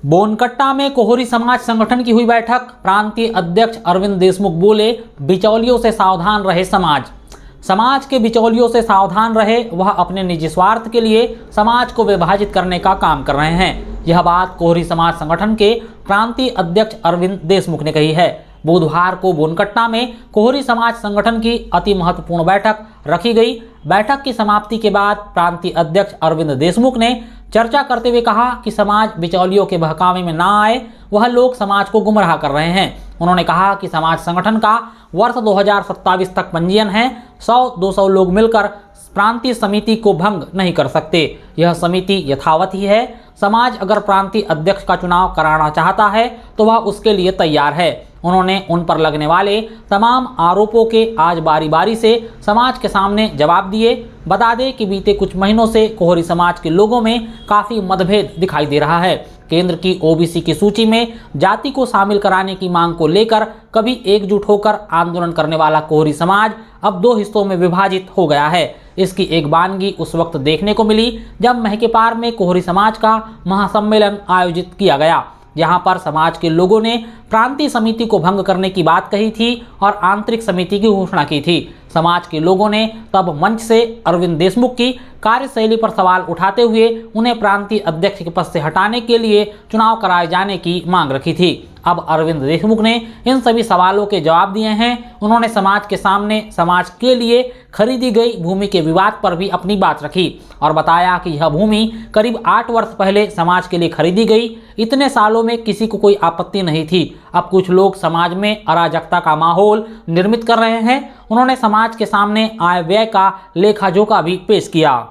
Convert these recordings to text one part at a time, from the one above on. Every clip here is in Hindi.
बोनकट्टा में कोहरी समाज संगठन की हुई बैठक। प्रांतीय अध्यक्ष अरविंद देशमुख बोले, बिचौलियों से सावधान रहे समाज के बिचौलियों से सावधान रहे। वह अपने निजी स्वार्थ के लिए समाज को विभाजित करने का काम कर रहे हैं। यह बात कोहरी समाज संगठन के प्रांतीय अध्यक्ष अरविंद देशमुख ने कही है। बुधवार को बोनकट्टा में कोहरी समाज संगठन की अति महत्वपूर्ण बैठक रखी गई। बैठक की समाप्ति के बाद प्रांतीय अध्यक्ष अरविंद देशमुख ने चर्चा करते हुए कहा कि समाज बिचौलियों के बहकावे में ना आए। वह लोग समाज को गुमराह कर रहे हैं। उन्होंने कहा कि समाज संगठन का वर्ष 2027 तक पंजीयन है। 100-200 लोग मिलकर प्रांतीय समिति को भंग नहीं कर सकते। यह समिति यथावत ही है। समाज अगर प्रांतीय अध्यक्ष का चुनाव कराना चाहता है तो वह उसके लिए तैयार है। उन्होंने उन पर लगने वाले तमाम आरोपों के आज बारी बारी से समाज के सामने जवाब दिए। बता दें कि बीते कुछ महीनों से कोहरी समाज के लोगों में काफ़ी मतभेद दिखाई दे रहा है। केंद्र की ओबीसी की सूची में जाति को शामिल कराने की मांग को लेकर कभी एकजुट होकर आंदोलन करने वाला कोहरी समाज अब दो हिस्सों में विभाजित हो गया है। इसकी एक वानगी उस वक्त देखने को मिली जब महकेपार में कोहरी समाज का महासम्मेलन आयोजित किया गया, जहां पर समाज के लोगों ने प्रांतीय समिति को भंग करने की बात कही थी और आंतरिक समिति की घोषणा की थी। समाज के लोगों ने तब मंच से अरविंद देशमुख की कार्यशैली पर सवाल उठाते हुए उन्हें प्रांतीय अध्यक्ष के पद से हटाने के लिए चुनाव कराए जाने की मांग रखी थी। अब अरविंद देशमुख ने इन सभी सवालों के जवाब दिए हैं। उन्होंने समाज के सामने समाज के लिए खरीदी गई भूमि के विवाद पर भी अपनी बात रखी और बताया कि यह भूमि करीब 8 वर्ष पहले समाज के लिए खरीदी गई। इतने सालों में किसी को कोई आपत्ति नहीं थी। अब कुछ लोग समाज में अराजकता का माहौल निर्मित कर रहे हैं। उन्होंने समाज के सामने आय व्यय का लेखा जोखा भी पेश किया।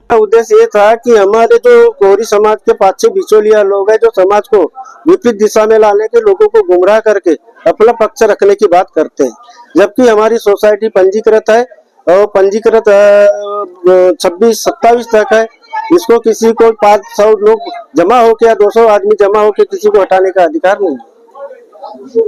उद्देश्य ये था कि हमारे जो कोहरी समाज के 5-6 बिचौलिया लोग हैं जो समाज को विपरीत दिशा में लाने के लोगों को गुमराह करके अपना पक्ष रखने की बात करते हैं, जबकि हमारी सोसाइटी पंजीकृत है और पंजीकृत 26-27 तक है। इसको किसी को 500 लोग जमा होके या 200 आदमी जमा होके किसी को हटाने का अधिकार नहीं।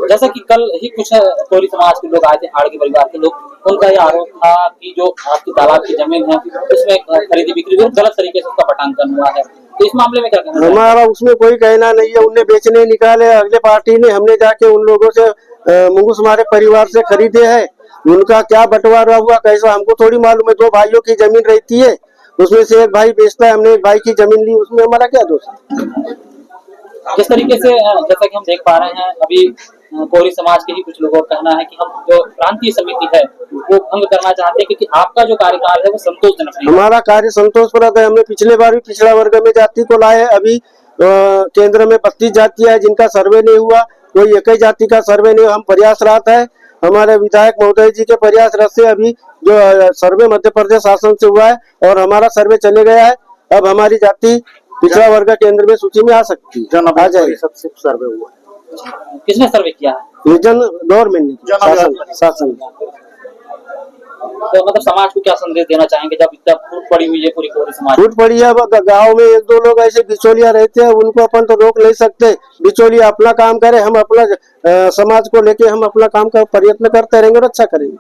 जैसा कि कल ही कुछ कोहरी समाज के लोग आए थे, आड़गी परिवार के लोग, उनका यह आरोप था कि जो आपकी तालाब की जमीन है उसमें खरीदी बिक्री गलत तरीके से उसका पटांकन हुआ है, तो इस मामले में क्या कहना? हमारा उसमें कोई कहना नहीं है। उन्हें बेचने निकाले अगले पार्टी ने, हमने जाके उन लोगों से मुंगूस हमारे परिवार से खरीदे हैं। उनका क्या बंटवारा हुआ कैसा हमको थोड़ी मालूम है। 2 भाइयों की जमीन रहती है, उसमें से एक भाई बेचता है, हमने एक भाई की जमीन ली, उसमें हमारा क्या दोष है? जिस तरीके से जैसा कि हम देख पा रहे हैं, अभी कोहरी समाज के ही कुछ लोगों का कहना है कि हम जो प्रांतीय समिति है वो भंग करना चाहते हैं क्योंकि आपका जो कार्यकाल है वो संतोषजनक नहीं है। हमारा कार्य संतोषप्रद है। हमने पिछले बार भी पिछड़ा वर्ग में जाति को लाए। अभी केंद्र में 32 जातियां है जिनका सर्वे नहीं हुआ, कोई एक ही जाति का सर्वे नहीं। हम प्रयासरत है। हमारे विधायक महोदय जी के प्रयासरत से अभी जो सर्वे मध्य प्रदेश शासन से हुआ है और हमारा सर्वे चले गया है। अब हमारी जाति पिछड़ा वर्ग केंद्र में सूची में आ सकती है, आ जाएगी। सबसे सर्वे हुआ है। किसने सर्वे किया है? गवर्नमेंट ने, शासन। तो मतलब समाज को क्या संदेश देना चाहेंगे जब इतना फूट पड़ी हुई है पूरी कोहरी समाज? फूट पड़ी है। गाँव में 1-2 लोग ऐसे बिचौलिया रहते हैं, उनको अपन तो रोक नहीं सकते। बिचौलिया अपना काम करे, हम अपना समाज को लेके हम अपना काम का प्रयत्न करते रहेंगे और अच्छा करेंगे।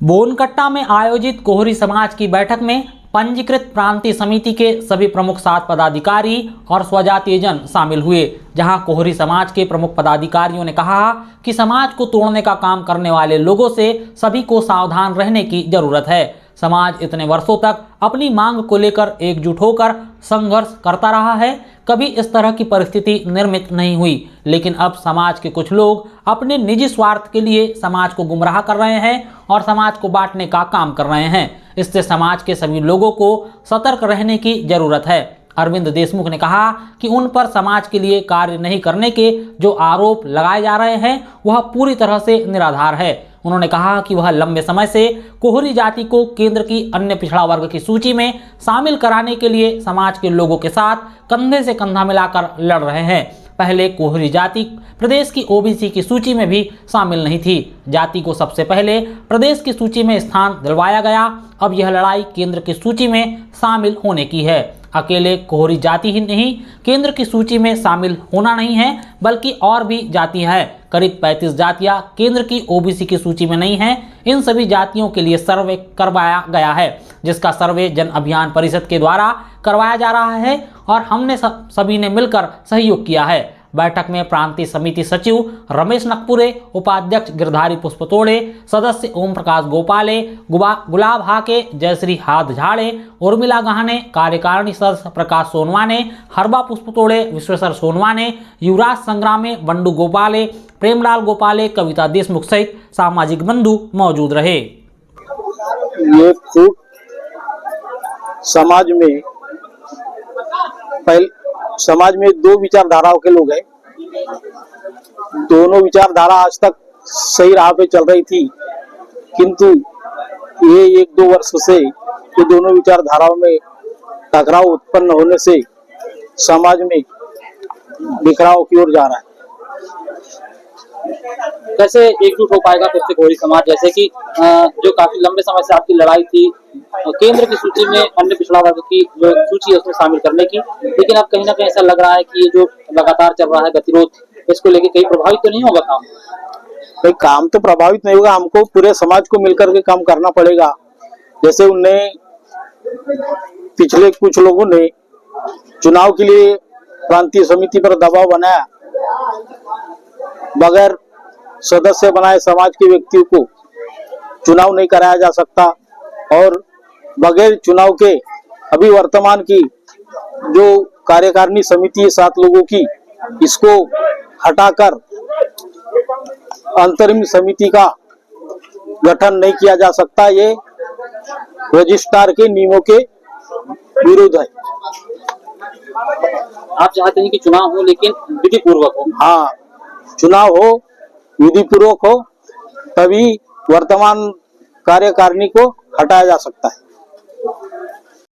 बोनकट्टा में आयोजित कोहरी समाज की बैठक में पंजीकृत प्रांतीय समिति के सभी प्रमुख 7 पदाधिकारी और स्वजातीय जन शामिल हुए, जहां कोहरी समाज के प्रमुख पदाधिकारियों ने कहा कि समाज को तोड़ने का काम करने वाले लोगों से सभी को सावधान रहने की जरूरत है। समाज इतने वर्षों तक अपनी मांग को लेकर एकजुट होकर संघर्ष करता रहा है। कभी इस तरह की परिस्थिति निर्मित नहीं हुई, लेकिन अब समाज के कुछ लोग अपने निजी स्वार्थ के लिए समाज को गुमराह कर रहे हैं और समाज को बांटने का काम कर रहे हैं। इससे समाज के सभी लोगों को सतर्क रहने की जरूरत है। अरविंद देशमुख ने कहा कि उन पर समाज के लिए कार्य नहीं करने के जो आरोप लगाए जा रहे हैं वह पूरी तरह से निराधार है। उन्होंने कहा कि वह लंबे समय से कोहरी जाति को केंद्र की अन्य पिछड़ा वर्ग की सूची में शामिल कराने के लिए समाज के लोगों के साथ कंधे से कंधा मिलाकर लड़ रहे हैं। पहले कोहरी जाति प्रदेश की ओबीसी की सूची में भी शामिल नहीं थी। जाति को सबसे पहले प्रदेश की सूची में स्थान दिलवाया गया। अब यह लड़ाई केंद्र की सूची में शामिल होने की है। अकेले कोहरी जाति ही नहीं, केंद्र की सूची में शामिल होना नहीं है, बल्कि और भी जातियां हैं। करीब 35 जातियां केंद्र की ओबीसी की सूची में नहीं हैं। इन सभी जातियों के लिए सर्वे करवाया गया है, जिसका सर्वे जन अभियान परिषद के द्वारा करवाया जा रहा है और हमने सभी ने मिलकर सहयोग किया है। बैठक में प्रांतीय समिति सचिव रमेश नकपुरे, उपाध्यक्ष गिरधारी पुष्पतोड़े, सदस्य ओम प्रकाश गोपाले, गुलाब हाके, जयश्री हाथ झाड़े, उर्मिला गहाने, कार्यकारिणी सदस्य प्रकाश सोनवाने, हरबा पुष्पतोड़े, विश्वेश्वर सोनवाने, युवराज संग्रामे, बंडू गोपाले, प्रेमलाल गोपाले, कविता देशमुख सहित सामाजिक बंधु मौजूद रहे। ये फूट समाज में दो विचारधाराओं के लोग हैं। दोनों विचारधारा आज तक सही राह पे चल रही थी, किंतु ये 1-2 वर्ष से ये दोनों विचारधाराओं में टकराव उत्पन्न होने से समाज में बिखराव की ओर जा रहा है। कैसे एकजुट हो पाएगा फिर से कोहरी समाज, जैसे कि जो काफी लंबे समय से आपकी लड़ाई थी केंद्र की सूची में अन्य पिछड़ा वर्ग की जो सूची है उसमें शामिल करने की, लेकिन अब कहीं ना कहीं ऐसा लग रहा है कि ये जो लगातार चल रहा है गतिरोध, इसको लेके कहीं प्रभावित तो नहीं होगा काम? भाई काम तो प्रभावित नहीं होगा, हमको पूरे समाज को मिलकर के काम करना पड़ेगा। जैसे उन्हें पिछले कुछ लोगों ने चुनाव के लिए प्रांतीय समिति पर दबाव बनाया, बगैर सदस्य बनाए समाज के व्यक्तियों को चुनाव नहीं कराया जा सकता और बगैर चुनाव के अभी वर्तमान की जो कार्यकारिणी समिति है 7 लोगों की, इसको हटाकर अंतरिम समिति का गठन नहीं किया जा सकता। ये रजिस्ट्रार के नियमों के विरुद्ध है। आप चाहते हैं कि चुनाव हो लेकिन विधि पूर्वक हो? हाँ, चुनाव हो, विधि पूर्वक हो, तभी वर्तमान कार्यकारिणी को हटाया जा सकता है।